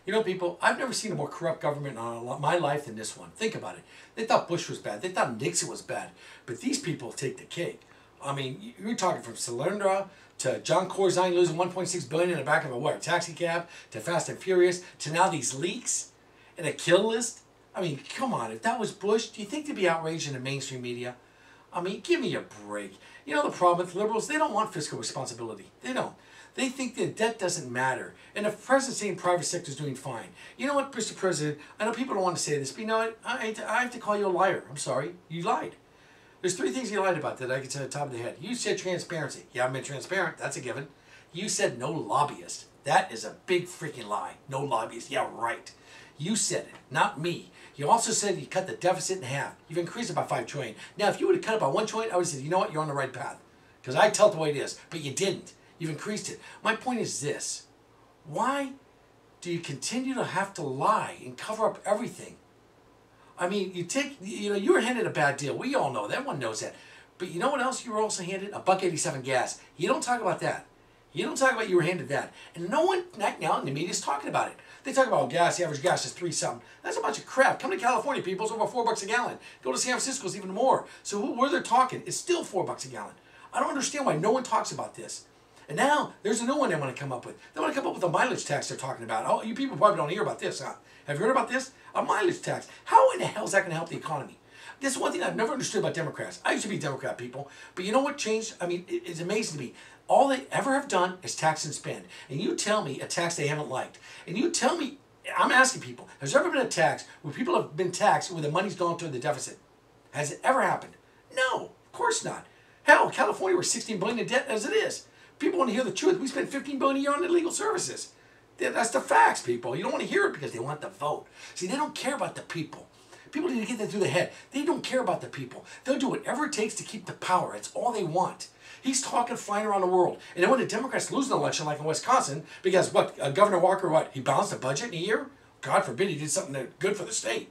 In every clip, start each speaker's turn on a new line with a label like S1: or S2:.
S1: You know, people, I've never seen a more corrupt government in my life than this one. Think about it. They thought Bush was bad. They thought Nixon was bad. But these people take the cake. I mean, you're talking from Solyndra to John Corzine losing $1.6 billion in the back of a taxi cab, to Fast and Furious, to now these leaks and a kill list. I mean, come on. If that was Bush, do you think they'd be outraged in the mainstream media? I mean, give me a break. You know the problem with liberals? They don't want fiscal responsibility. They don't. They think that debt doesn't matter. And the president's saying private sector is doing fine. You know what, Mr. President? I know people don't want to say this, but you know what? I have to call you a liar. I'm sorry. You lied. There's 3 things you lied about that I can say at the top of the head. You said transparency. You haven't been transparent. That's a given. You said no lobbyists. That is a big freaking lie. No lobbyists. Yeah, right. You said it, not me. You also said you cut the deficit in half. You've increased it by $5 trillion. Now, if you would have cut it by $1 trillion, I would have said, you know what? You're on the right path. Because I tell it the way it is. But you didn't. You've increased it. My point is this. Why do you continue to have to lie and cover up everything? I mean, you were handed a bad deal. We all know that. Everyone knows that. But you know what else you were also handed? $1.87 gas. You don't talk about that. You don't talk about you were handed that. And no one right now in the media is talking about it. They talk about gas, the average gas is 3 something. That's a bunch of crap. Come to California, people, it's over $4 a gallon. Go to San Francisco, it's even more. So where they're talking, it's still $4 a gallon. I don't understand why no one talks about this. And now, there's a new one they want to come up with. They want to come up with a mileage tax they're talking about. Oh, you people probably don't hear about this, huh? Have you heard about this? A mileage tax. How in the hell is that going to help the economy? This is one thing I've never understood about Democrats. I used to be Democrat, people. But you know what changed? I mean, it's amazing to me. All they ever have done is tax and spend. And you tell me a tax they haven't liked. And you tell me, I'm asking people, has there ever been a tax where people have been taxed where the money's gone toward the deficit? Has it ever happened? No, of course not. Hell, California, we're $16 billion in debt as it is. People want to hear the truth. We spend $15 billion a year on illegal services. That's the facts, people. You don't want to hear it because they want the vote. See, they don't care about the people. People need to get that through their head. They don't care about the people. They'll do whatever it takes to keep the power. It's all they want. He's talking flying around the world. And then when the Democrats lose an election like in Wisconsin, because what, Governor Walker, what, he balanced the budget in a year? God forbid he did something good for the state.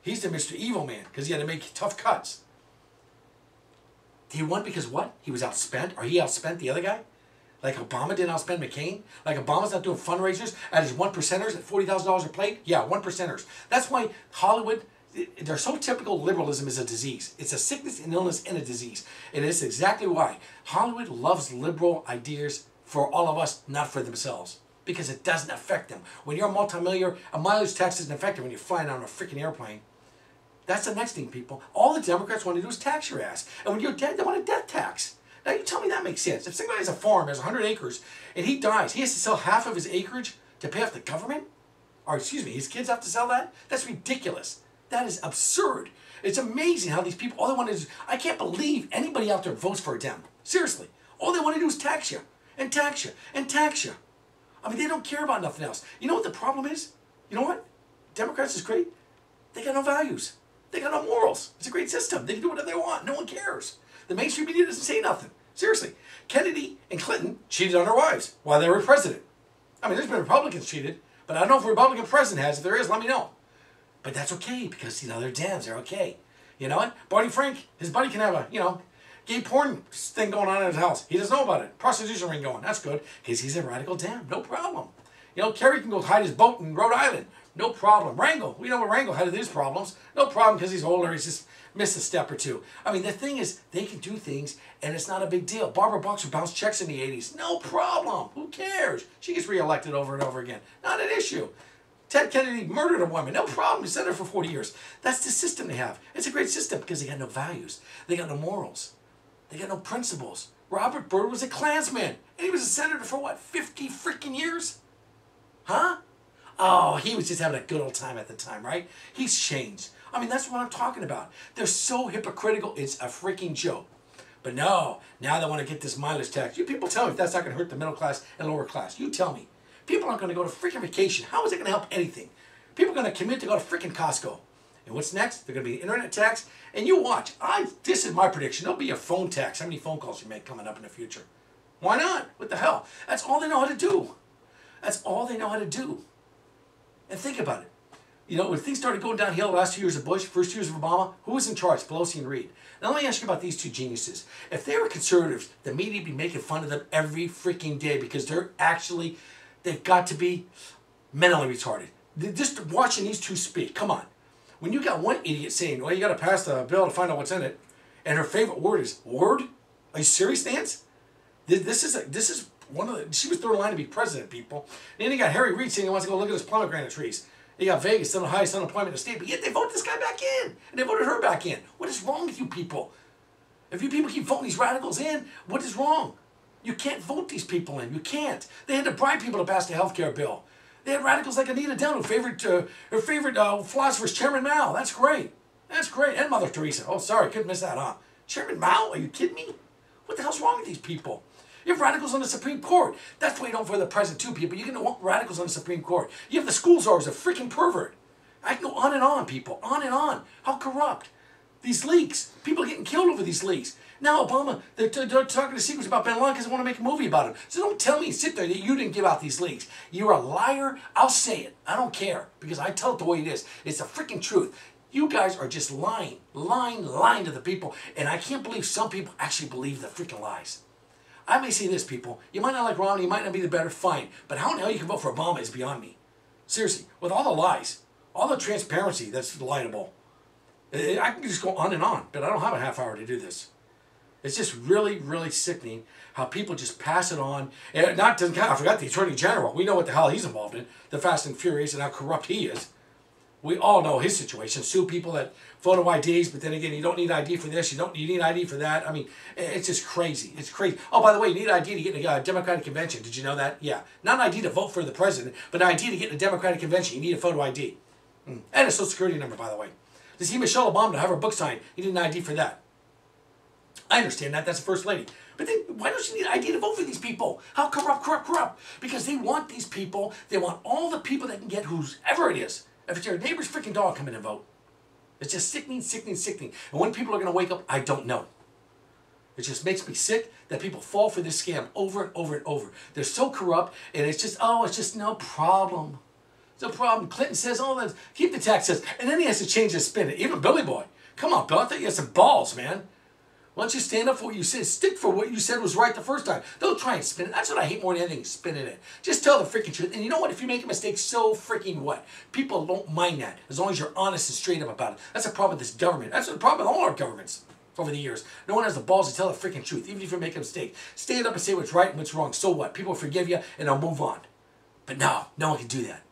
S1: He's the Mr. Evil Man because he had to make tough cuts. He won because what? He was outspent? Or he outspent the other guy? Like Obama didn't outspend McCain? Like Obama's not doing fundraisers at his 1%ers at $40,000 a plate? Yeah, 1%ers. That's why Hollywood, they're so typical liberalism is a disease. It's a sickness, an illness, and a disease. And it's exactly why Hollywood loves liberal ideas for all of us, not for themselves. Because it doesn't affect them. When you're a multimillionaire, a mileage tax doesn't affect you when you're flying on a freaking airplane. That's the next thing, people. All the Democrats want to do is tax your ass. And when you're dead, they want a death tax. Now, you tell me that makes sense. If somebody has a farm, has 100 acres, and he dies, he has to sell half of his acreage to pay off the government? Or, excuse me, his kids have to sell that? That's ridiculous. That is absurd. It's amazing how these people, all they want to do is, I can't believe anybody out there votes for a Dem. Seriously. All they want to do is tax you, and tax you, and tax you. I mean, they don't care about nothing else. You know what the problem is? You know what? Democrats is great. They got no values. They got no morals. It's a great system. They can do whatever they want. No one cares. The mainstream media doesn't say nothing. Seriously. Kennedy and Clinton cheated on their wives while they were president. I mean, there's been Republicans cheated, but I don't know if a Republican president has. If there is, let me know. But that's okay because, you know, they're Dems. They're okay. You know what? Barney Frank, his buddy can have a, you know, gay porn thing going on in his house. He doesn't know about it. Prostitution ring going. That's good because he's a radical Dem. No problem. You know, Kerry can go hide his boat in Rhode Island. No problem. Rangel, we know what Rangel had his problems. No problem because he's older. He's just missed a step or two. I mean, the thing is, they can do things and it's not a big deal. Barbara Boxer bounced checks in the 80s. No problem. Who cares? She gets reelected over and over again. Not an issue. Ted Kennedy murdered a woman. No problem. He sat there for 40 years. That's the system they have. It's a great system because they got no values. They got no morals. They got no principles. Robert Byrd was a Klansman. And he was a senator for what, 50 freaking years? Huh? Oh, he was just having a good old time at the time, right? He's changed. I mean, that's what I'm talking about. They're so hypocritical, it's a freaking joke. But no, now they want to get this mileage tax. You people tell me if that's not going to hurt the middle class and lower class. You tell me. People aren't going to go to freaking vacation. How is it going to help anything? People are going to commit to go to freaking Costco. And what's next? They're going to be an internet tax. And you watch. This is my prediction. There'll be a phone tax. How many phone calls you make coming up in the future? Why not? What the hell? That's all they know how to do. That's all they know how to do. And think about it. You know, when things started going downhill the last 2 years of Bush, first 2 years of Obama, who was in charge? Pelosi and Reid. Now let me ask you about these two geniuses. If they were conservatives, the media would be making fun of them every freaking day because they've got to be, Mentally retarded. Just watching these two speak, come on. When you got one idiot saying, well, you got to pass the bill to find out what's in it, and her favorite word is word? Are you serious, Nance? This is one of the, she was third in line to be president, people. And then you got Harry Reid saying he wants to go look at his pomegranate trees. You got Vegas, still the highest unemployment in the state, but yet they voted this guy back in, and they voted her back in. What is wrong with you people? If you people keep voting these radicals in, what is wrong? You can't vote these people in. You can't. They had to bribe people to pass the health care bill. They had radicals like Anita Dunn, her favorite philosopher is Chairman Mao. That's great. That's great. And Mother Teresa. Oh, sorry, couldn't miss that, huh? Chairman Mao? Are you kidding me? What the hell's wrong with these people? You have radicals on the Supreme Court. That's why you don't vote for the president too, people. You can want radicals on the Supreme Court. You have the school czar who's a freaking pervert. I can go on and on, people. On and on. How corrupt. These leaks. People are getting killed over these leaks. Now Obama, they're talking to secrets about Bin Laden because they want to make a movie about him. So don't tell me, sit there, that you didn't give out these leaks. You're a liar. I'll say it. I don't care because I tell it the way it is. It's the freaking truth. You guys are just lying to the people. And I can't believe some people actually believe the freaking lies. I may say this, people. You might not like Romney. You might not be the better. Fine. But how in the hell you can vote for Obama is beyond me. Seriously. With all the lies. All the transparency that's liable. I can just go on and on. But I don't have a half hour to do this. It's just really, really sickening how people just pass it on. And not to, I forgot the Attorney General. We know what the hell he's involved in. The Fast and Furious and how corrupt he is. We all know his situation. Sue people at photo IDs, but then again, you don't need ID for this. You need ID for that. I mean, it's just crazy. It's crazy. Oh, by the way, you need ID to get in a Democratic convention. Did you know that? Yeah. Not an ID to vote for the president, but an ID to get in a Democratic convention. You need a photo ID. And a Social Security number, by the way. To see Michelle Obama to have her book signed, you need an ID for that. I understand that. That's the First Lady. But then why don't you need an ID to vote for these people? How corrupt? Because they want these people. They want all the people they can get, whoever it is. If it's your neighbor's freaking dog, come in and vote. It's just sickening. And when people are going to wake up, I don't know. It just makes me sick that people fall for this scam over and over. They're so corrupt, and it's just no problem. It's no problem. Clinton says, oh, keep the taxes. And then he has to change his spin. Even Billy Boy. Come on, Bill. I thought you had some balls, man. Why don't you stand up for what you said? Stick for what you said was right the first time. Don't try and spin it. That's what I hate more than anything, spinning it. Just tell the freaking truth. And you know what? If you make a mistake, so freaking what? People don't mind that as long as you're honest and straight up about it. That's the problem with this government. That's the problem with all our governments over the years. No one has the balls to tell the freaking truth, even if you make a mistake. Stand up and say what's right and what's wrong. So what? People forgive you and they'll move on. But no one can do that.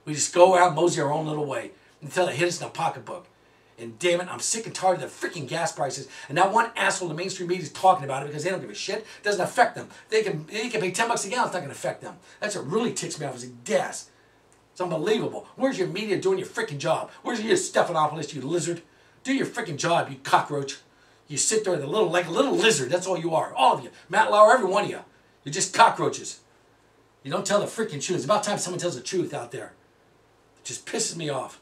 S1: We just go out and mosey our own little way until it hits us in the pocketbook. And damn it, I'm sick and tired of the freaking gas prices. And not one asshole in the mainstream media is talking about it because they don't give a shit. It doesn't affect them. They can pay $10 a gallon. It's not going to affect them. That's what really ticks me off is the gas. It's unbelievable. Where's your media doing your freaking job? Where's your Stephanopoulos, you lizard? Do your freaking job, you cockroach. You sit there like a little lizard. That's all you are. All of you. Matt Lauer, every one of you. You're just cockroaches. You don't tell the freaking truth. It's about time someone tells the truth out there. It just pisses me off.